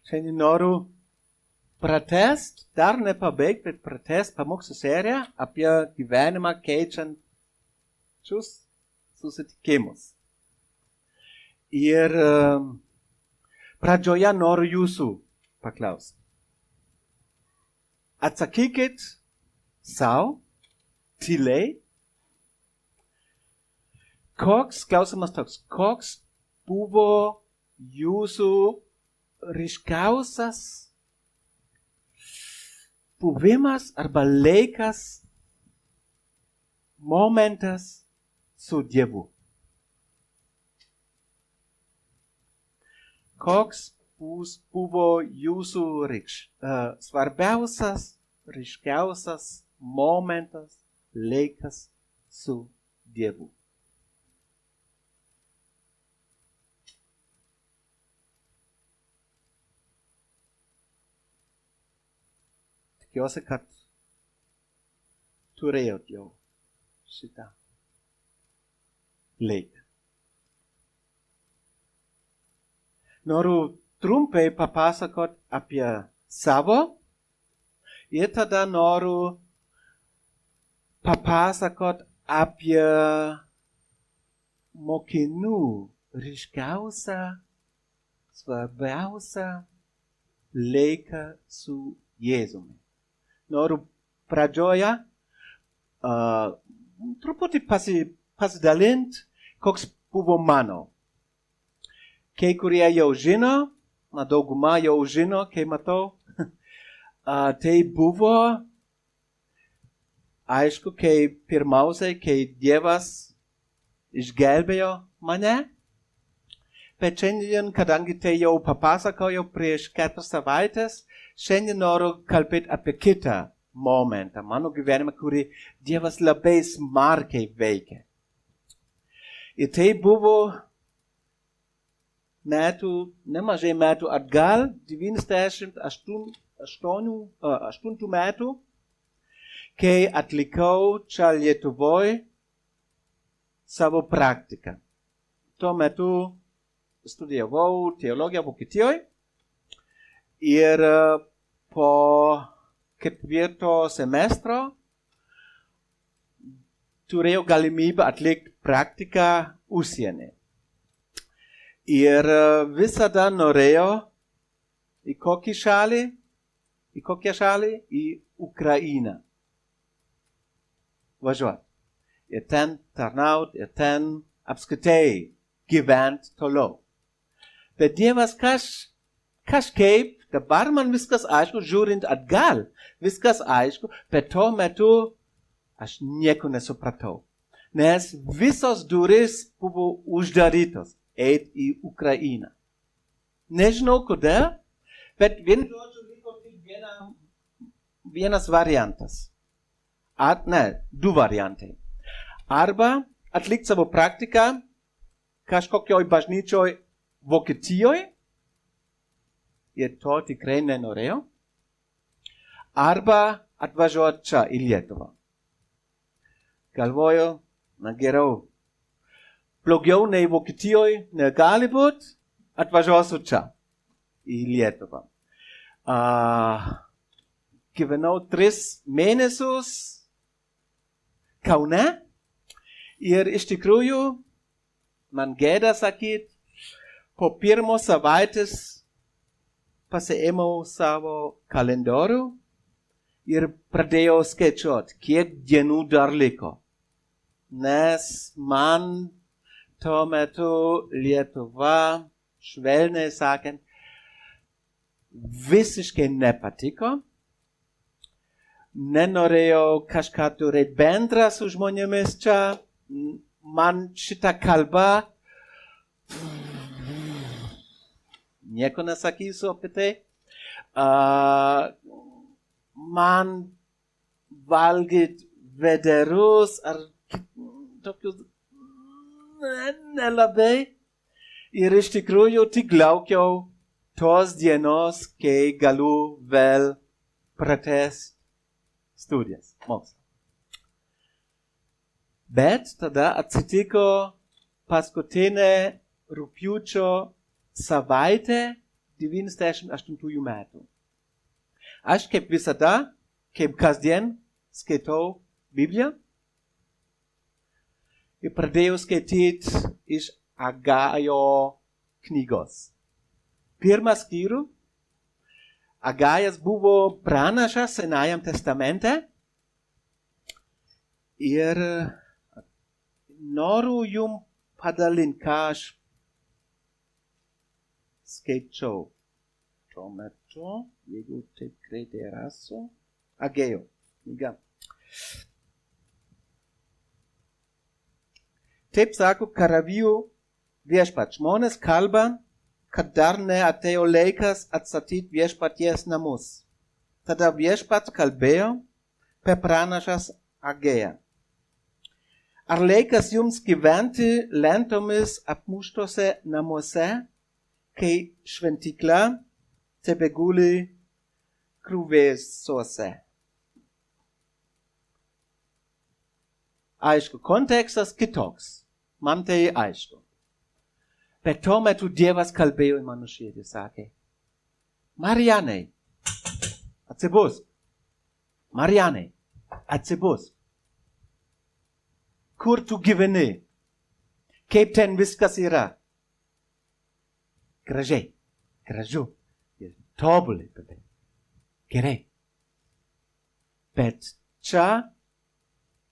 Šiandien noriu pratęsti, dar nepabaigti, bet pratęsti pamokslų seriją apie gyvenimą keičiančius susitikimus. Ir pradžioje noriu jūsų paklausti. Atsakykit sau, tyliai, klausimas toks, koks buvo jūsų ryškiausias buvimas arba laikas, momentas su Dievu. Koks buvo jūsų svarbiausias, ryškiausias momentas, laikas su Dievu. Tikiuosi, kad turėjot jau šitą laiką. Noriu trumpai papasakot apie savo ir tada noriu papasakot apie mokinių ryškiausią, svarbiausią laiką su Jėzumi. Noriu pradžioje truputį pasidalint, koks buvo mano. Kai kurie jau žino, dauguma jau žino, kai matau, tai buvo, aišku, kai pirmiausiai, kai Dievas išgelbėjo mane, bet šiandien, kadangi tai jau papasakojau prieš 4 savaites, šiandien noriu kalbėti apie kitą momentą, mano gyvenimą, kurį Dievas labai smarkiai veikia. Ir tai buvo nemažai metų atgal, 98 metų, kai atlikau čia Lietuvoje savo praktiką. Tuo metu studijavau teologiją Vokietijoje ir po 4 semestro turėjau galimybę atlikti praktiką užsienyje. Ir visada norėjau į kokią šalį? Į Ukrainą važiuoti. Ir ten tarnauti, ir ten apskritai gyventi toliau. Bet Dievas kažkaip, dabar man viskas aišku, žiūrint atgal, viskas aišku, bet tuo metu aš nieko nesupratau. Nes visos durys buvo uždarytos. Eit į Ukrainą. Nežinau kodėl, bet vienu žodžiu liko tik vienas variantas. Du variantai. Arba atlikti savo praktiką kažkokioj bažnyčioj Vokietijoje, ir to tikrai nenorėjau, arba atvažiuoti čia į Lietuvą. Galvoju, geriau. Blogiau nei Vokietijoje negali būti, atvažiuosiu čia, į Lietuvą. Gyvenau 3 mėnesius Kaune ir iš tikrųjų, man gėda sakyt, po 1 savaitės pasiėmiau savo kalendorių ir pradėjau skaičiuoti, kiek dienų dar liko. Nes man tuo metu Lietuva, švelniai sakant, visiškai nepatiko. Nenorėjau kažką turėti bendrą su žmonėmis čia. Man šita kalba, nieko nesakysiu apie tai. Man valgyt vederus ar tokius nelabai. Ir iš tikrųjų tik laukiau tos dienos, kai galiu vėl pratęsti studijas, mokslą. Bet tada atsitiko paskutinė rugpjūčio savaitė 98 metų. Aš kaip visada, kaip kasdien, skaitau Bibliją ir pradėjau skaityti iš Agajo knygos. Pirmą skyrių. Agajas buvo pranašas Senajam testamente ir noriu jums padalinti, ką aš skaičiau. Tuo metu, jeigu taip greitai rasiu, Agėjo knyga. Taip sako karavijų viešpats. Žmonės kalba, kad dar neatėjo laikas atstatyti viešpaties namus. Tada viešpats kalbėjo per pranašas Agėją. Ar laikas jums gyventi lentomis apmuštose namuose, kai šventykla tebeguli griuvėsiuose? Aišku, kontekstas kitoks. Man tai aišku. Bet tuo metu Dievas kalbėjo į mano širdį, sakė, Marianai, atsibusk. Marianai, atsibusk. Kur tu gyveni? Kaip ten viskas yra? Gražiai, gražu, ir tobulai. Gerai. Bet čia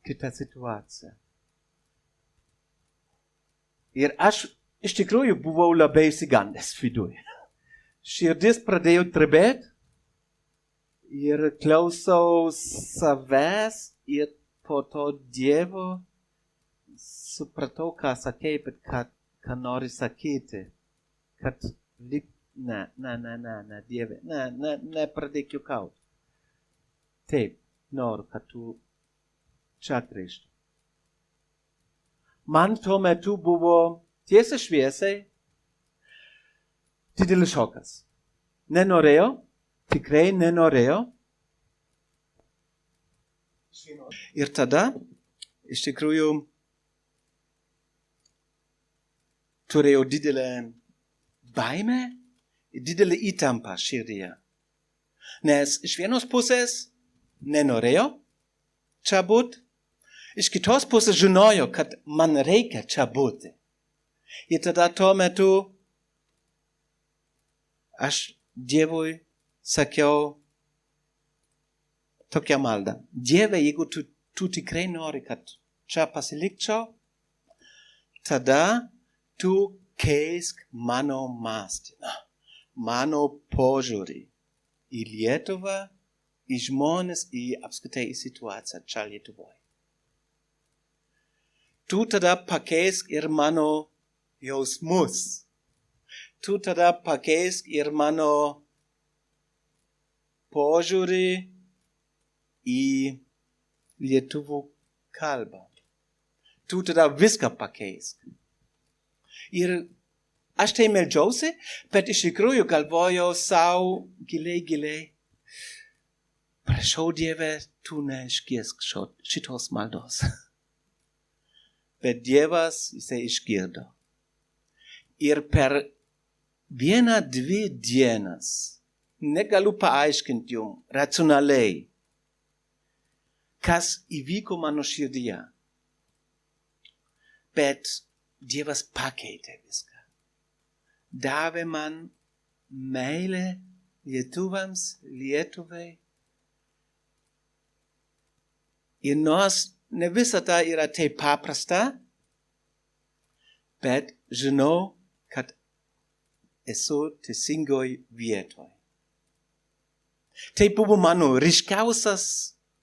kita situacija. Ir aš iš tikrųjų buvau labai išsigandęs viduj. Širdis pradėjo drebėti ir klausau savęs ir po to Dievo supratau, ką sakei, bet ką nori sakyti. Kad ne, Dieve, nepradėk juokauti. Taip, noriu, kad tu čia grįžtų. Man tuo metu buvo tiesiai šviesiai didelis šokas. Nenorėjau, tikrai nenorėjau. Ir tada, iš tikrųjų, turėjau didelę baimę ir didelę įtampą širdyje. Nes iš vienos pusės nenorėjau čia būti, iš kitos pusės žinojau, kad man reikia čia būti. Ir tada tuo metu aš Dievui sakiau tokią maldą. Dieve, jeigu tu tikrai nori, kad čia pasilikčiau, tada tu keisk mano mąstymą, mano požiūrį į Lietuvą, į žmonės, į apskritai į situaciją čia Lietuvoje. Tu tada pakeisk ir mano jausmus. Tu tada pakeisk ir mano požiūrį į lietuvų kalbą. Tu tada viską pakeisk. Ir aš tai meldžiausi, bet iš tikrųjų galvojau savo giliai. Prašau Dieve, tu neišgirsk šitos maldos. Bet Dievas, jisai išgirdo. Ir per 1-2 dienas, negaliu paaiškinti jums racionaliai, kas įvyko mano širdyje. Bet Dievas pakeitė viską. Davė man meilę lietuvams, Lietuvai. Ir nors ne visada yra taip paprasta, bet žinau, kad esu teisingoj vietoj. Tai buvo mano ryškiausias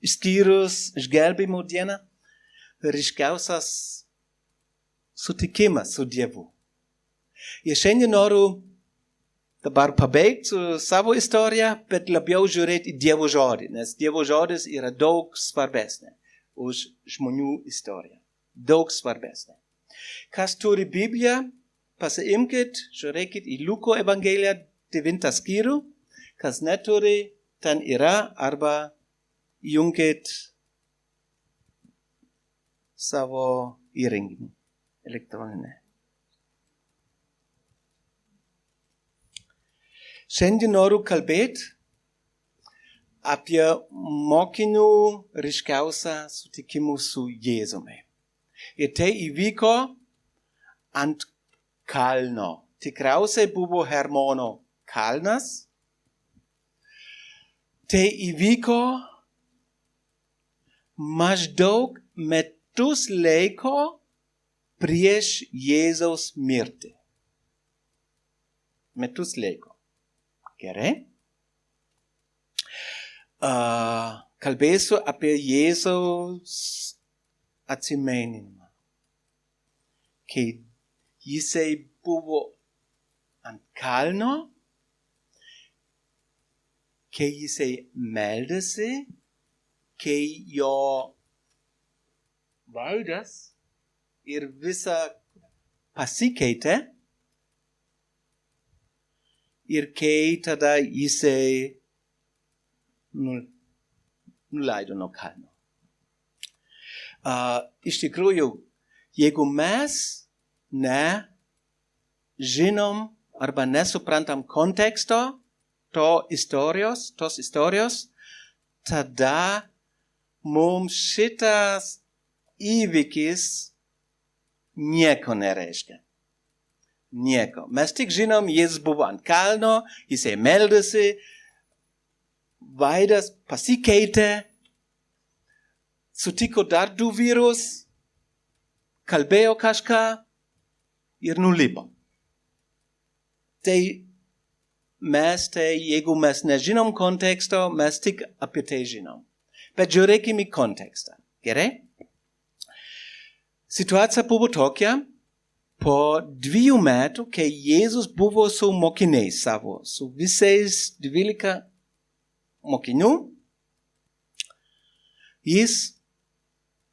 išskyrus išgelbėjimo dieną, ryškiausias sutikimas su Dievu. Ir šiandien noriu dabar pabaigti su savo istoriją, bet labiau žiūrėti į Dievo žodį, nes Dievo žodis yra daug svarbesnė už žmonių istoriją. Daug svarbesnė. Kas turi Bibliją, pasiimkit, žiūrėkit į Luko Evangeliją 9 skyrių. Kas neturi, ten yra, arba jungkit savo įrenginį elektroninę. Šiandien noriu kalbėti apie mokinių ryškiausią sutikimą su Jėzumi. Ir tai įvyko ant kalno. Tikriausiai buvo Hermono kalnas. Tai įvyko maždaug metus laiko prieš Jėzaus mirtį. Metus laiko. Gerai? Kalbėsiu apie Jėzaus atsiminimą. Kai jisai buvo ant kalno, kai jisai meldėsi, kai jo veidas ir visa pasikeitė, ir kai tada jisai nuleido nuo kalno. Iš tikrųjų, jeigu mes nežinom arba nesuprantam konteksto tos istorijos, tada mums šitas įvykis nieko nereiškia. Nieko. Mes tik žinom, Jėzus buvo ant kalno, jisai meldėsi, veidas pasikeitė, sutiko dar du vyrus, kalbėjo kažką ir nulipo. Tai jeigu mes nežinom konteksto, mes tik apie tai žinom. Bet žiūrėkim į kontekstą. Gerai? Situacija buvo tokia, po 2 metų, kai Jėzus buvo su mokiniais savo, su visais 12 mokinių, jis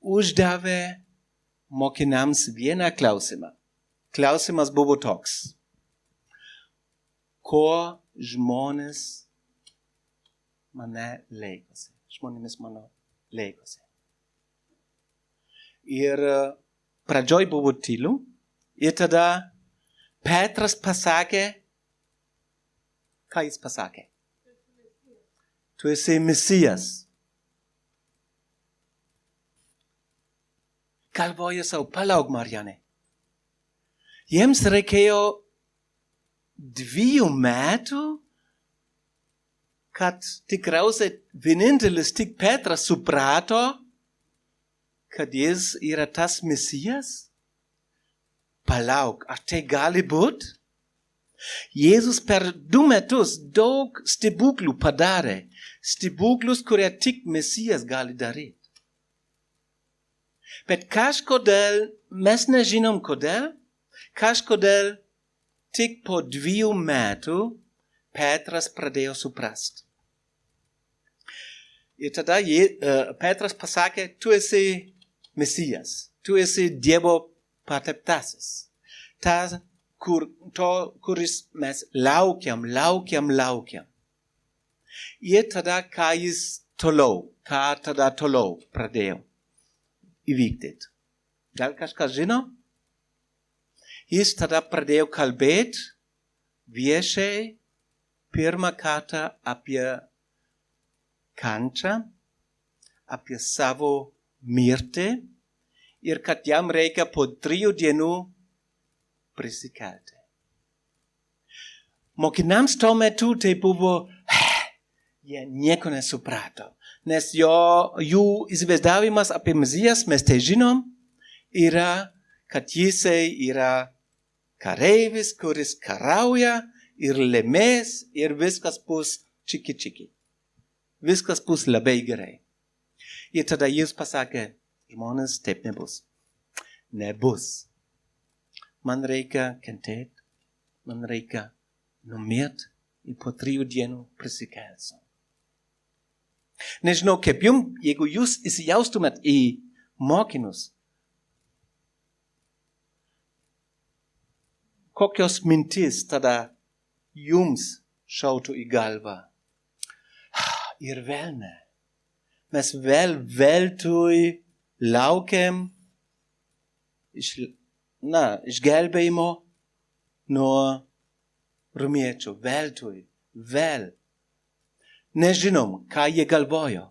uždavė mokiniams vieną klausimą. Klausimas buvo toks. Ko žmonės mane laikosi? Žmonėmis mano laikosi. Ir pradžioj buvo tylu. Ir tada Petras pasakė, ką jis pasakė? Tu esi Mesijas. Galvoju sau, palauk, Marianė. Jiems reikėjo 2 metų, kad tikriausiai vienintelis tik Petras suprato, kad jis yra tas Mesijas. Palauk, ar tai gali būt? Jėzus per 2 metus daug stebuklų padarė. Stebuklus, kurie tik Mesijas gali daryti. Bet kažkodėl, mes nežinom kodėl, kažkodėl tik po 2 metų Petras pradėjo suprast. Ir tada Petras pasakė, tu esi Mesijas, tu esi Dievo pateptasis. Tas, kuris mes laukiam. Ir tada, ką tada toliau pradėjo įvykdyti. Gal kažkas žino? Jis tada pradėjo kalbėti viešai pirmą kartą apie kančią, apie savo mirtį, ir kad jam reikia po 3 dienų prisikelti. Mokiniams tuo metu tai buvo, jie nieko nesuprato, nes jų įsivaizdavimas apie Mesijas, mes tai žinom, yra, kad jisai yra kareivis, kuris karauja ir laimės ir viskas bus čiki. Viskas bus labai gerai. Ir tada jis pasakė, žmonės, taip nebus. Nebus. Man reikia kentėti, man reikia numirti ir po 3 dienų prisikelsiu. Nežinau, kaip jums, jeigu jūs įsijaustumėt į mokinius, kokios mintis tada jums šautų į galvą? Ir vėl ne. Mes veltui laukiam išgelbėjimo nuo romiečių, veltui, vėl. Nežinom, ką jie galvojo.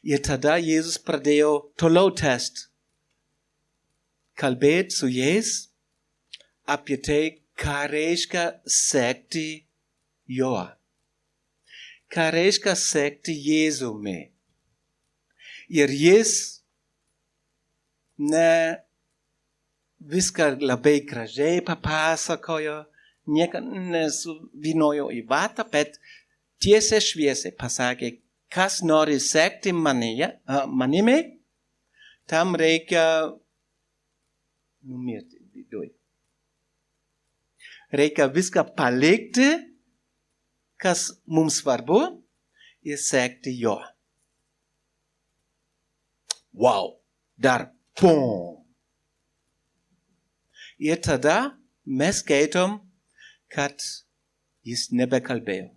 Ir tada Jėzus pradėjo toliau tęsti, kalbėti su jais apie tai, ką reiškia sekti juo. Ką reiškia sekti Jėzumi. Ir jis ne viską labai gražiai papasakojo, nieką nesuvinojo į vatą, bet tiesiai šviesiai pasakė, kas nori sekti manimi, tam reikia numirti viduj. Reikia viską palikti, kas mums svarbu, ir sekti jo. Wow, dar pum! Ir tada mes skaitom, kad jis nebekalbėjo.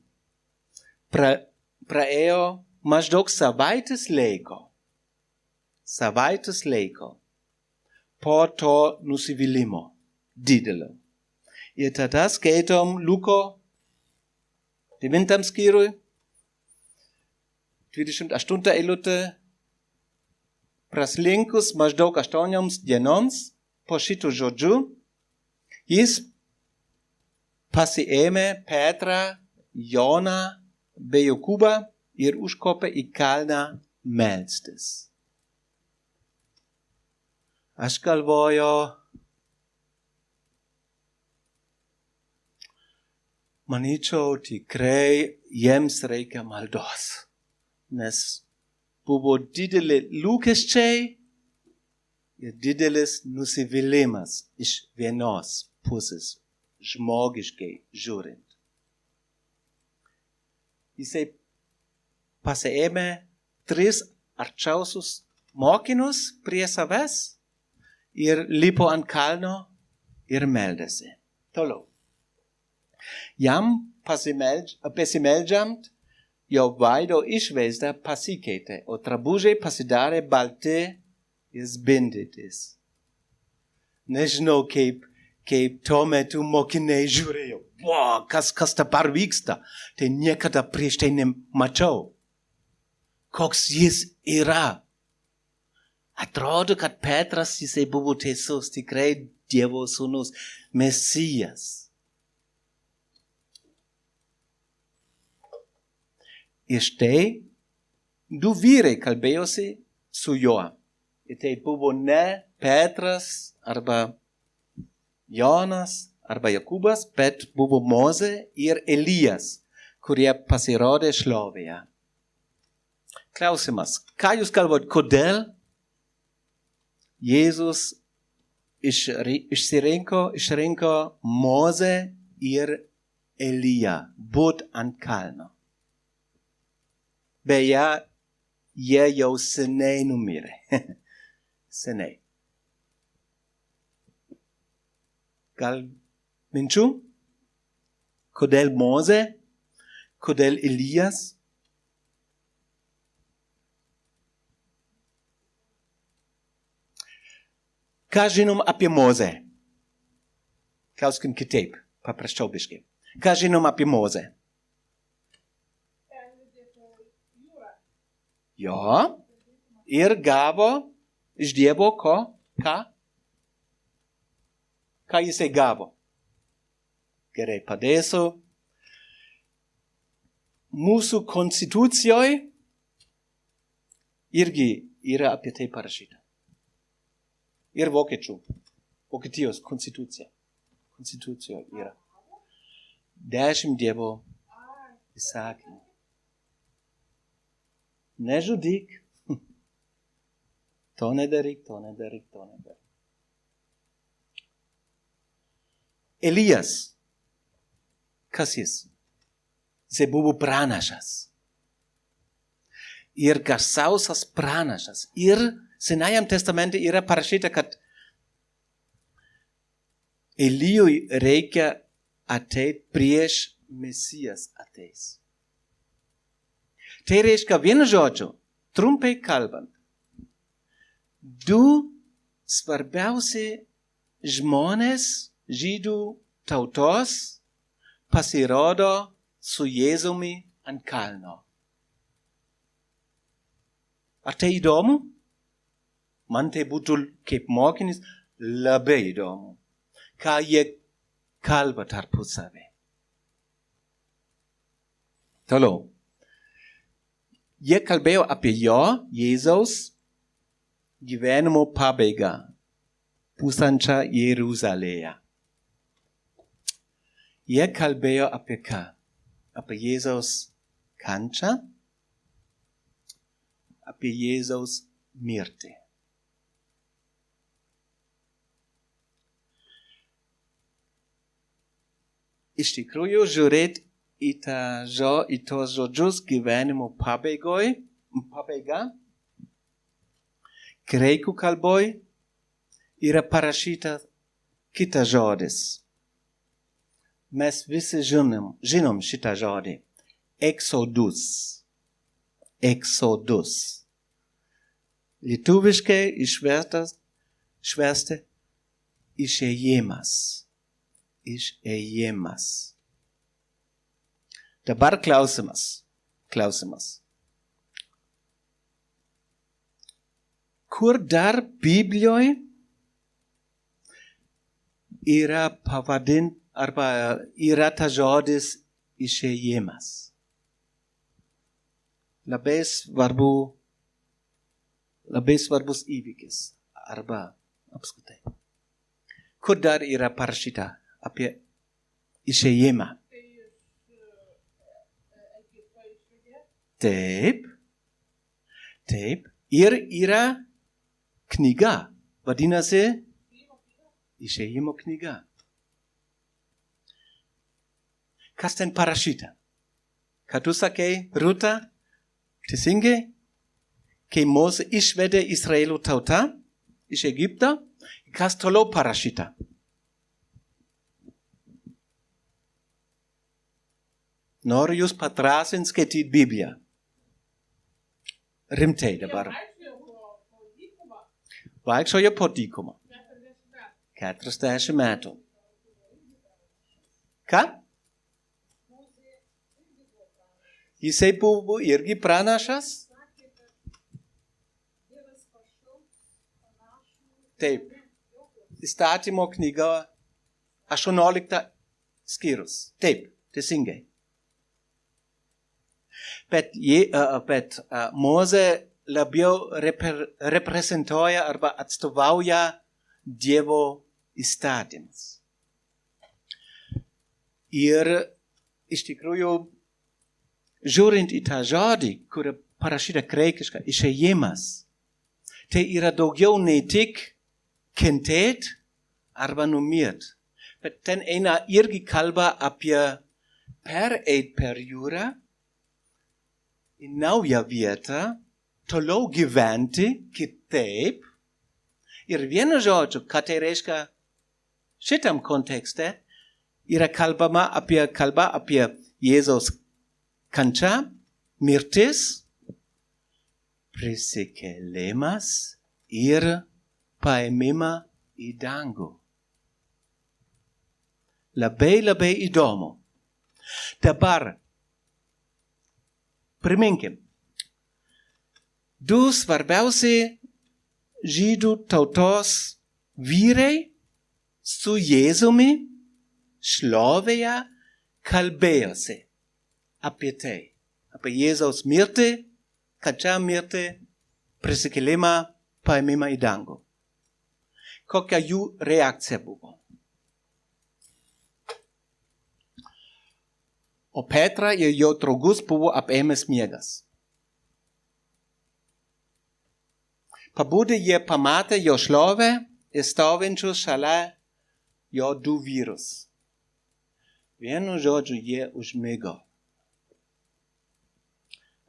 Praėjo maždaug savaitės laiko. Po to nusivylimo didelio. Ir tada skaitom Luko 9 skyriui, 28 eilutė, praslinkus maždaug 8 dienoms po šitų žodžių, jis pasiėmė Petrą, Joną bei Jokūbą ir užkopė į kalną melstis. Aš galvoju, manyčiau, tikrai jiems reikia maldos, nes buvo dideli lūkesčiai ir didelis nusivylimas iš vienos pusės, žmogiškai žiūrint. Jisai pasiėmė 3 arčiausius mokinius prie savęs ir lipo ant kalno ir meldėsi. Toliau. Jam pasimeldžiant, jo veido išvaizda pasikeitė, o drabužiai pasidarė balti ir spindintys. Nežinau, kaip tuo metu mokiniai žiūrėjo. Wow, kas dabar vyksta? Tai niekada prieš tai nemačiau. Koks jis yra. Atrodo, kad Petras jisai buvo teisus, tikrai Dievo sūnus, Mesijas. Ir štai 2 vyrai kalbėjosi su juo. Ir tai buvo ne Petras arba Jonas arba Jokūbas, bet buvo Mozė ir Elijas, kurie pasirodė šlovėje. Klausimas, ką jūs galvojat, kodėl Jėzus išrinko Mozę ir Eliją būt ant kalno? Beje, jie jau seniai numirė. Seniai. Gal minčių? Kodėl Mozė? Kodėl Elijas? Ką žinom apie Mozę? Klauskim kitaip, paprasčiau biškai. Ką žinom apie Mozę? Jo, ir gavo iš Dievo ko? Ką? Ką jisai gavo? Gerai, padėsiu. Mūsų konstitucijoje irgi yra apie tai parašyta. Ir Vokietijos konstitucija. Konstitucijoje yra 10 Dievo įsakymų. Nežudyk. To nedaryk. Elijas. Kas jis? Jisai buvo pranašas. Ir garsiausias pranašas. Ir Senajam testamente yra parašyta, kad Elijui reikia ateit prieš Mesijas ateis. Tai reiškia vienu žodžiu, trumpai kalbant, 2 svarbiausi žmonės žydų tautos pasirodo su Jėzumi ant kalno. Ar tai įdomu? Man tai būtų kaip mokinis labai įdomu, ką jie kalba tarpusavy. Toliau. Jie kalbėjo apie jo, Jėzaus, gyvenimo pabaigą, pusančią Jeruzalėje. Jie kalbėjo apie ką? Apie Jėzaus kančią, apie Jėzaus mirtį. Iš tikrųjų, žiūrėt į tos žodžius gyvenimo pabaiga, graikų kalboj yra parašyta kitas žodis. Mes visi žinom šitą žodį. Exodus. Exodus. Lietuviškai išversta išėjimas. Išėjimas. Dabar klausimas. Kur dar Biblijoje yra arba yra tas žodis išėjimas? Labai svarbus įvykis arba apskritai. Kur dar yra parašyta apie išėjimą? Taip. Ir yra knyga, vadinasi išėjimo knyga. Kas ten parašyta? Ką tu sakei, Rūta? Teisingai? Kai Mozė išvedė Izraelio tautą iš Egipto, kas toliau parašyta? Noriu jūs padrąsinti skaityti Bibliją. Rimtai dabar. Vaikščiojo po dykumą. 40 metų. Ką? Jisai buvo irgi pranašas? Taip. Įstatymo knyga 18 skyrius. Taip, teisingai. Bet Mozė labiau reprezentuoja arba atstovauja Dievo įstatymus. Ir iš tikrųjų, žiūrint į tą žodį, kur parašyta graikiškai, išėjimas, tai yra daugiau ne tik kentėt arba numirt. Bet ten eina irgi kalba apie pereit per jūrą į naują vietą, toliau gyventi kitaip. Ir vienu žodžiu, ką tai reiškia šitam kontekste, yra kalba apie Jėzaus kančią, mirtis, prisikėlimas ir paėmimą į dangų. Labai įdomu. Dabar priminkim, du svarbiausi žydų tautos vyrai su Jėzumi šlovėje kalbėjosi apie tai, apie Jėzaus mirtį, kančią mirtį, prisikėlimą, paėmimą į dangų. Kokia jų reakcija buvo? O Petrą ir jo draugus buvo apėmęs miegas. Pabudę jie pamatė jo šlovę ir stovinčius šalia jo du vyrus. Vienu žodžiu jie užmigo.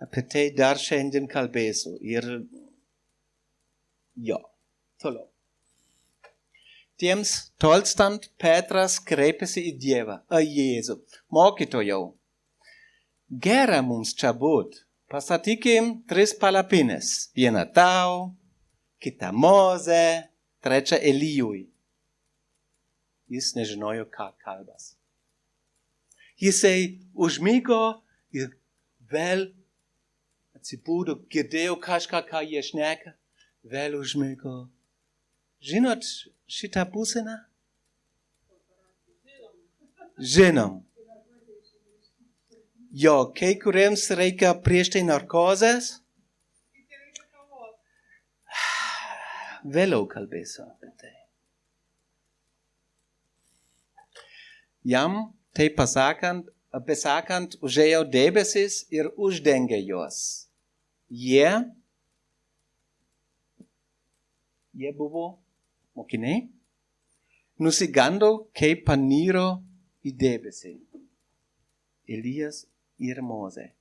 Apie tai dar šiandien kalbėsiu. Ir toliau. Tiems tolstant Petras kreipėsi į Jėzų. Mokytojau, gera mums čia būt. Pastatykim 3 palapines. Vieną tau, kitą Mozę trečia Elijui. Jis nežinojo, ką kalbas. Jisai užmygo ir vėl atsibūdo, girdėjo kažką, ką jie šneka, vėl užmygo. Žinot šitą būseną? Žinom. Jo, kai kuriems reikia prieš tai narkozės. Vėliau kalbėsiu apie tai. Jam tai besakant, užėjo debesis ir uždengė juos. Jie buvo mokiniai, nusigando, kai paniro į debesį. Elijas ir Mozė.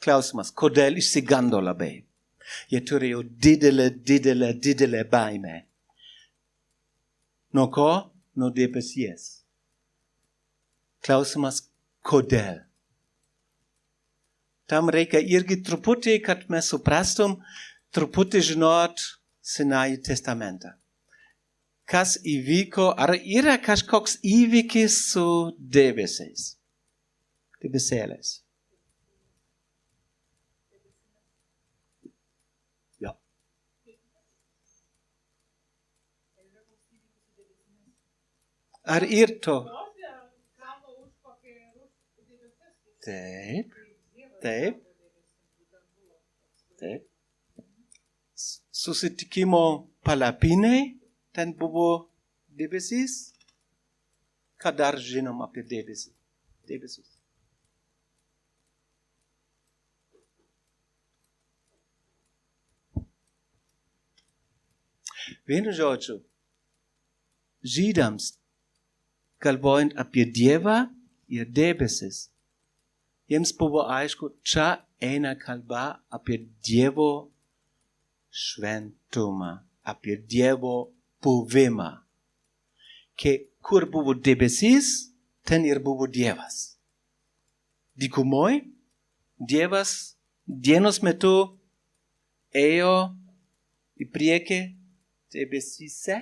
Klausimas, kodėl išsigando labai? Jie turėjo didelę baimę. Nuo ko? Nuo debesies. Klausimas, kodėl? Tam reikia irgi truputį, kad mes suprastum, truputį žinot Senąjį testamentą. Kas įvyko, ar yra kažkoks įvykis su debesiais? Debesėliais. Jo. Ar ir to? Taip. Susitikimo palapinėj, ten buvo debesis. Ką dar žinom apie debesis? Vienu žodžiu, žydams, galvojant apie Dievą ir debesis, jiems buvo aišku, čia eina kalba apie Dievo šventumą, apie Dievo buvimą. Kur buvo debesis, ten ir buvo Dievas. Dykumoj, Dievas dienos metu ėjo į priekį debesyse.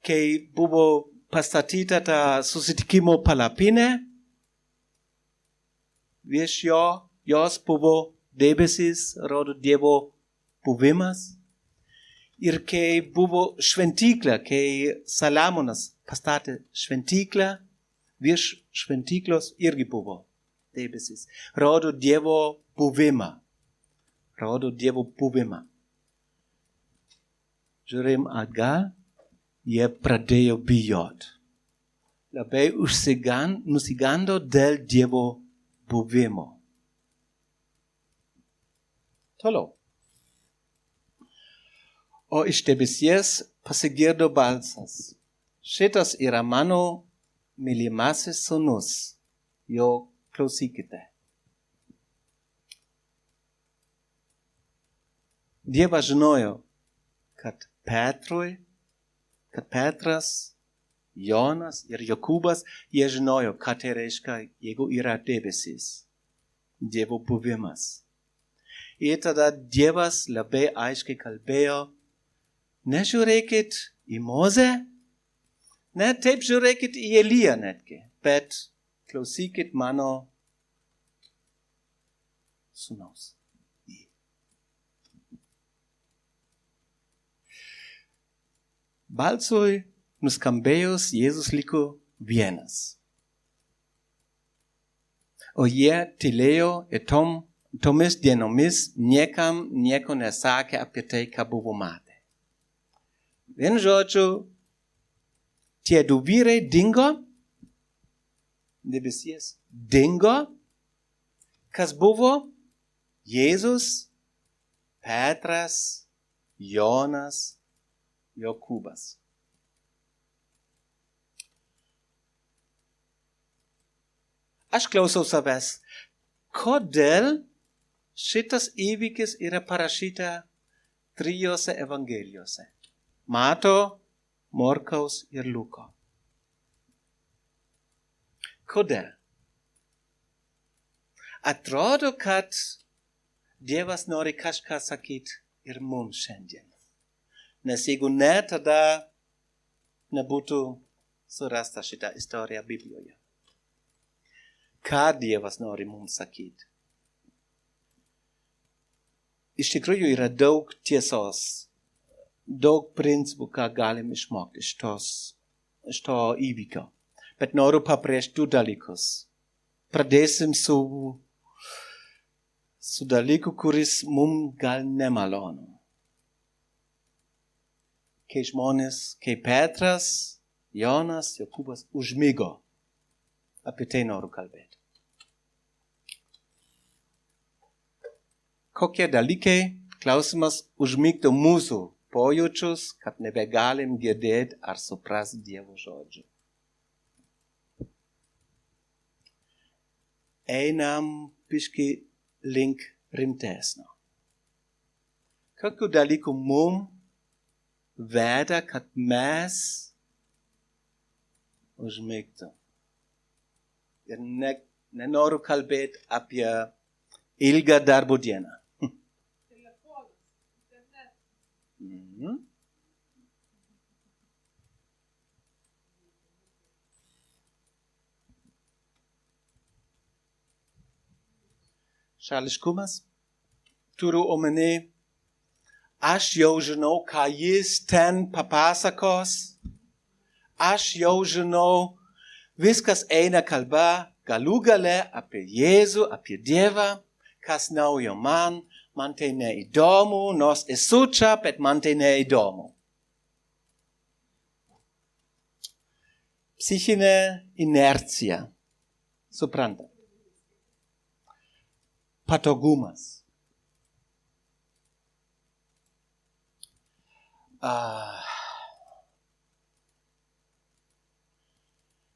Kai buvo pastatyta ta susitikimo palapinė, virš jos buvo debesis, rodo Dievo buvimas. Ir kai buvo šventykla, kai Saliamonas pastatė šventyklą, virš šventyklos irgi buvo debesis. Rodo Dievo buvimą. Žiūrėjom atgal, jie pradėjo bijot. Labai nusigando dėl Dievo buvimo. Toliau. O iš debesies pasigirdo balsas. Šitas yra mano mylimasis sūnus. Jo klausykite. Dievas žinojo, kad Petras, Jonas ir Jokūbas, jie žinojo, ką tai reiškia, jeigu yra debesis. Dievo buvimas. Ir tada Dievas labai aiškiai kalbėjo, nežiūrėkit į Mozę, ne taip žiūrėkit į Eliją netgi, bet klausykit mano sūnaus. Balsui nuskambėjus Jėzus liko vienas. O jie tylėjo ir tomis dienomis niekam nieko nesakė apie tai, ką buvo matę. Vienu žodžiu, tie du vyrai dingo, debesies dingo, kas buvo? Jėzus, Petras, Jonas, Jokūbas. Aš klausau savęs, kodėl šitas įvykis yra parašyta trijose evangelijose. Mato, Morkaus ir Luko. Kodėl? Atrodo, kad Dievas nori kažką sakyti ir mums šiandien. Nes jeigu ne, tada nebūtų surasta šitą istoriją Biblijoje. Ką Dievas nori mums sakyti? Iš tikrųjų yra daug tiesos, daug principų, ką galim išmokti iš to įvykio. Bet noriu pabrėžti du dalykus. Pradėsim su dalyku, kuris mums gal nemalonu. Kai žmonės, kai Petras, Jonas, Jokūbas užmigo. Apie tai noriu kalbėti. Kokie dalykai, klausimas, užmigdo mūsų pojūčius, kad nebegalim girdėti ar suprasti Dievo žodžių. Einam biški link rimtesnio. Kokių dalykų mums veda, kad mes užmigdom. Ir nenoriu kalbėti apie ilgą darbo dieną. Šališkumas turiu omeny, aš jau žinau, ką jis ten papasakos, aš jau žinau, viskas eina kalba galų gale apie Jėzų, apie Dievą, kas naujo man tai neįdomu, nors esu čia, bet man tai neįdomu. Psichinė inercija, suprantat? Patogumas.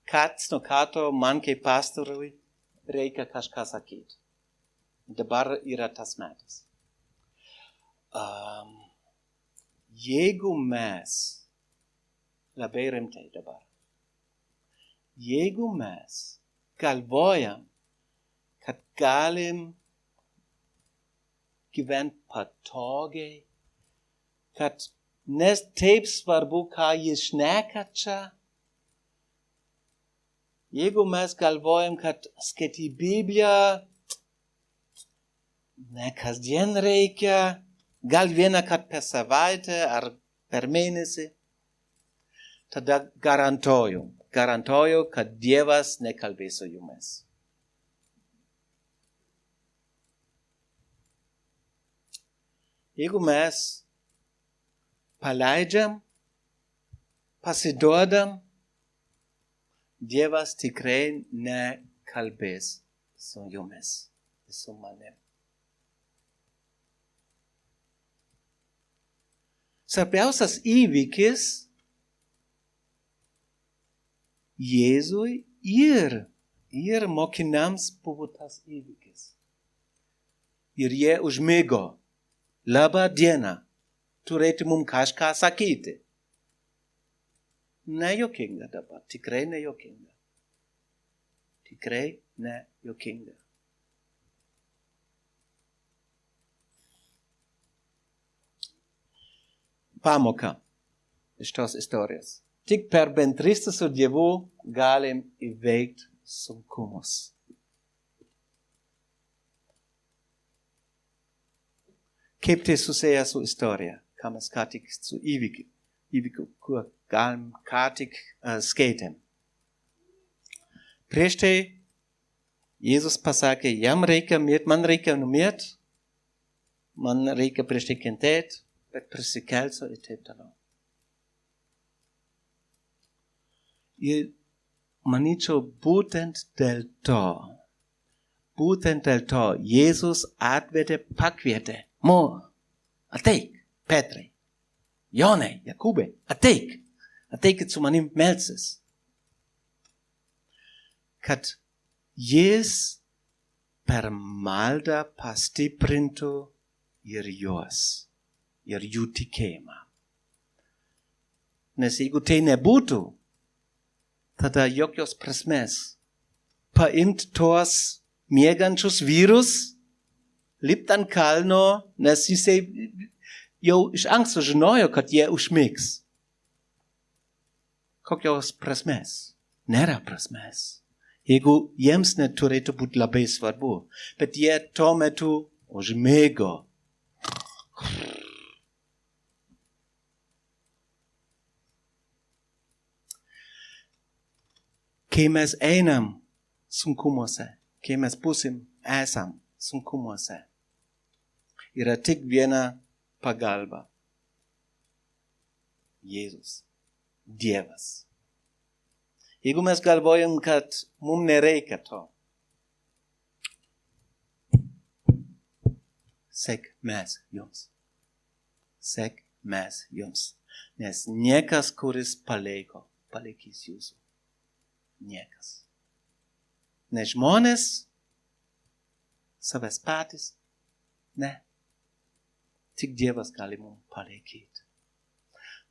Karts nuo karto man kaip pastoriui reikia kažką sakyti. Dabar yra tas metas. Jeigu mes, labai rimtai dabar, jeigu mes galvojam, kad galim gyventi patogiai, kad nes taip svarbu, ką jis šneka čia, jeigu mes galvojam, kad skaityti Bibliją, ne kasdien reikia, gal vieną kartą per savaitę ar per mėnesį, tada garantuoju, kad Dievas nekalbės su jumis. Jeigu mes paleidžiam, pasiduodam, Dievas tikrai nekalbės su jumis, su manim. Svarbiausias įvykis Jėzui ir mokiniams buvo tas įvykis. Ir jie užmigo. Labą dieną. Turėtų mums kažką sakyti. Nejuokinga dabar. Tikrai nejuokinga. Tikrai nejuokinga. Pamoka iš tos istorijos. Tik per bendrystę su Dievu galim įveikti sunkumus. Kaip tai susiję su istorija, ką mes ką tik su įvykiu, kur galim ką tik skaitėm. Prieš tai Jėzus pasakė, jam reikia mirti, man reikia numirti, man reikia prieš tai kentėti, bet prisikelsiu ir taip toliau. Ir manyčiau, būtent dėl to Jėzus pakvietė, ateik, Petrai, Jonai, Jakūbai, ateikit su manim melsis. Kad jis per maldą pastiprintų ir juos, ir jų tikėjimą. Nes jeigu tai nebūtų, tada jokios prasmės paimt tuos miegančius vyrus, lipt ant kalno, nes jisai jau iš anksto žinojo, kad jie užmigs. Kokios prasmės? Nėra prasmės. Jeigu jiems neturėtų būti labai svarbu, bet jie tuo metu užmigo. Kai mes einam sunkumuose, kai mes esam sunkumuose, yra tik viena pagalba. Jėzus, Dievas. Jeigu mes galvojam, kad mums nereikia to, sek mes jums. Sek mes jums. Nes niekas, kuris palaikys jūsų. Niekas. Ne žmonės, savęs patys, ne. Tik Dievas gali mums palaikyti.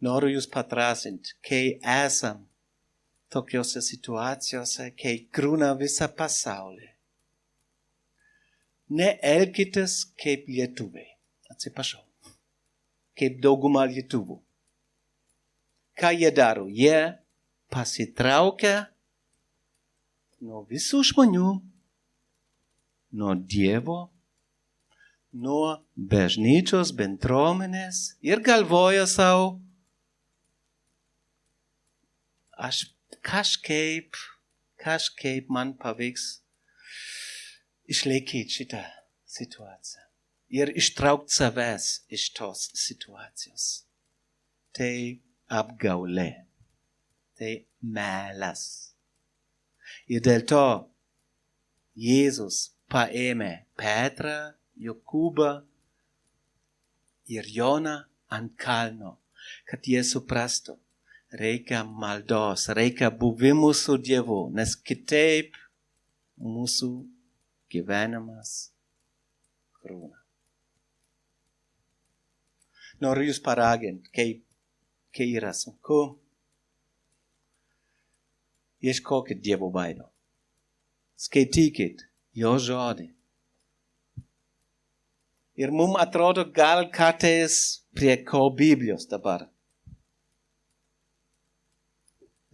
Noriu jūs padrasinti, kai esam tokiose situacijose, kai griūna visą pasaulį. Neelkitės kaip lietuviai. Atsiprašau. Kaip dauguma lietuvų. Ką jie daro? Jie pasitraukia nuo visų žmonių, nuo Dievo, nuo bažnyčios bendruomenės ir galvoja savo, aš kažkaip man pavyks išlaikyti šitą situaciją ir ištraukti savęs iš tos situacijos. Tai apgaulė, tai melas. Ir dėl to Jėzus paėmė Petrą, Jokūbą ir Joną ant kalno, kad jie suprastų. Reikia maldos, reikia buvimų su Dievu, nes kitaip mūsų gyvenimas griūna. Noriu jūs paraginti, kai yra sunku, ieškokit Dievo veido. Skaitykit jo žodį. Ir mums atrodo gal kartais prie ko Biblijos dabar.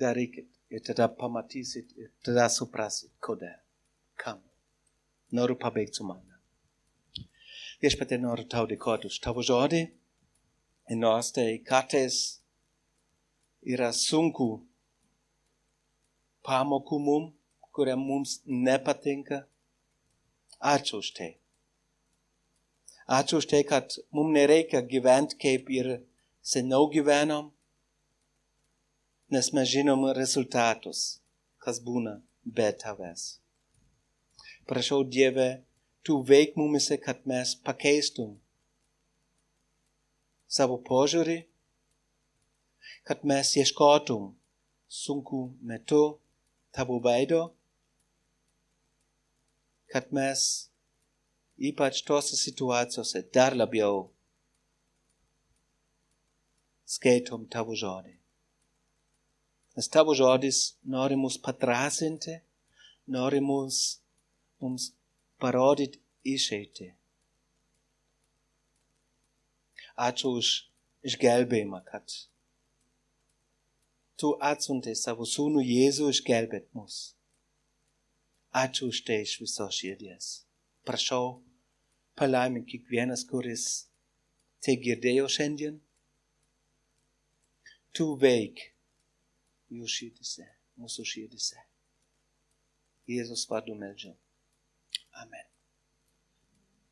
Darykit ir tada pamatysit ir tada suprasit, kodėl, kam. Noriu pabaigti su malda. Viešpatie, noriu tau dėkoti už tavo žodį. Ir nors tai kartais yra sunku pamokų mums, kurie mums nepatinka. Ačiū už tai. Ačiū už tai, kad mums nereikia gyventi kaip ir seniau gyvenom. Nes mes žinom rezultatus, kas būna be tavęs. Prašau Dieve, tu veik mumise, kad mes pakeistum savo požiūrį, kad mes ieškotum sunku metu tavo veido, kad mes ypač tose situacijose dar labiau skaitom tavo žodį. Nes tavo žodis nori mus padrasinti, nori mums parodyti išeitį. Ačiū už išgelbėjimą, kad tu atsiuntei savo sūnų Jėzų išgelbėt mus. Ačiū už tai iš visos širdies. Prašau, palaimink kiekvienas, kuris tai girdėjo šiandien. Tu veik jų širdise, mūsų širdise. Jėzus vardu meldžiu. Amen.